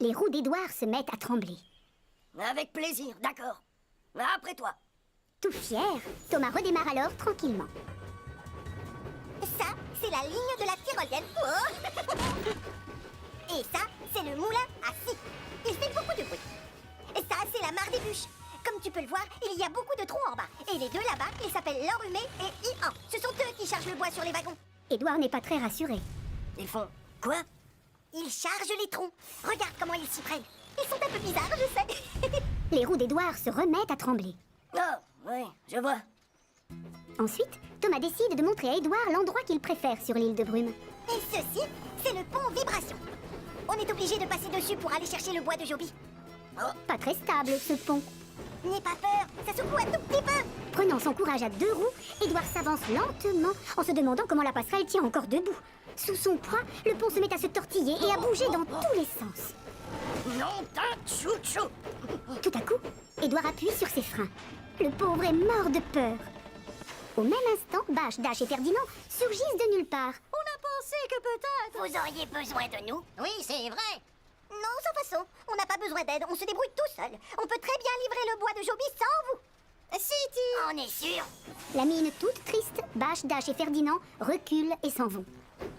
Les roues d'Édouard se mettent à trembler. Avec plaisir, d'accord. Après toi. Tout fier, Thomas redémarre alors tranquillement. Ça, c'est la ligne de la tyrolienne. Oh. Et ça, c'est le moulin à scie. Il fait beaucoup de bruit. Et ça, c'est la mare des bûches. Comme tu peux le voir, il y a beaucoup de trous en bas. Et les deux là-bas, ils s'appellent l'enrhumé et Ian. Ce sont eux qui chargent le bois sur les wagons. Édouard n'est pas très rassuré. Ils font quoi? Ils chargent les troncs. Regarde comment ils s'y prennent. Ils sont un peu bizarres, je sais. Les roues d'Édouard se remettent à trembler. Oh, oui, je vois. Ensuite, Thomas décide de montrer à Édouard l'endroit qu'il préfère sur l'île de Brume. Et ceci, c'est le pont vibration. On est obligé de passer dessus pour aller chercher le bois de Joby. Pas très stable, ce pont. N'aie pas peur, ça secoue un tout petit peu. Prenant son courage à deux roues, Édouard s'avance lentement en se demandant comment la passerelle tient encore debout. Sous son poids, le pont se met à se tortiller et à bouger dans tous les sens. Non, t'as chouchou. Tout à coup, Édouard appuie sur ses freins. Le pauvre est mort de peur. Au même instant, Bâche, Dash et Ferdinand surgissent de nulle part. On a pensé que peut-être... Vous auriez besoin de nous? Oui, c'est vrai. Non, sans façon. On n'a pas besoin d'aide. On se débrouille tout seul. On peut très bien livrer le bois de Joby sans vous. Si tu... On est sûr. La mine toute triste, Bâche, Dash et Ferdinand reculent et s'en vont.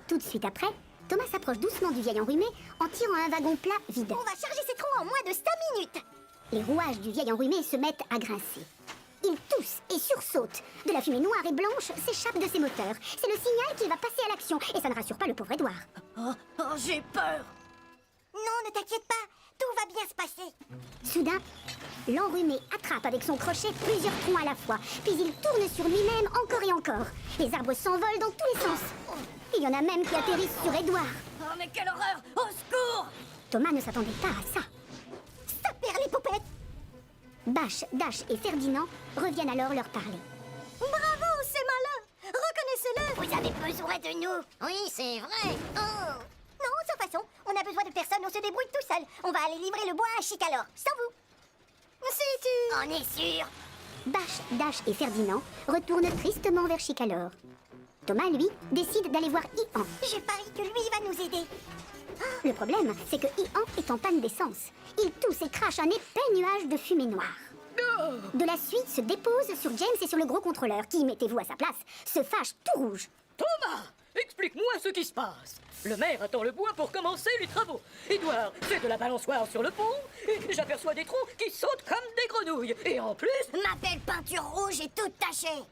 Tout de suite après, Thomas s'approche doucement du vieil enrhumé en tirant un wagon plat vide. On va charger ces troncs en moins de 5 minutes. Les rouages du vieil enrhumé se mettent à grincer. Il tousse et sursaute. De la fumée noire et blanche s'échappe de ses moteurs. C'est le signal qu'il va passer à l'action et ça ne rassure pas le pauvre Édouard. Oh, j'ai peur. Non, ne t'inquiète pas. Tout va bien se passer. Soudain, l'enrhumé attrape avec son crochet plusieurs troncs à la fois, puis il tourne sur lui-même encore et encore. Les arbres s'envolent dans tous les sens. Il y en a même qui atterrissent sur Édouard. Oh, mais quelle horreur. Au secours. Thomas ne s'attendait pas à ça. Ça perd les poupettes. Bâche, Dash et Ferdinand reviennent alors leur parler. Bravo, c'est malin. Reconnaissez-le. Vous avez besoin de nous. Oui, c'est vrai. Oh. Non, sans façon. On a besoin de personne. On se débrouille tout seul. On va aller livrer le bois à Chicalor. Sans vous. Si tu... On est sûr. Bâche, Dash et Ferdinand retournent tristement vers Chicalor. Thomas, lui, décide d'aller voir Ian. Je parie que lui va nous aider. Le problème, c'est que Ian est en panne d'essence. Il tousse et crache un épais nuage de fumée noire. De la suite se dépose sur James et sur le gros contrôleur qui, mettez-vous à sa place, se fâche tout rouge. Thomas, explique-moi ce qui se passe. Le maire attend le bois pour commencer les travaux. Édouard fait de la balançoire sur le pont et j'aperçois des troncs qui sautent comme des grenouilles. Et en plus... Ma belle peinture rouge est toute tachée.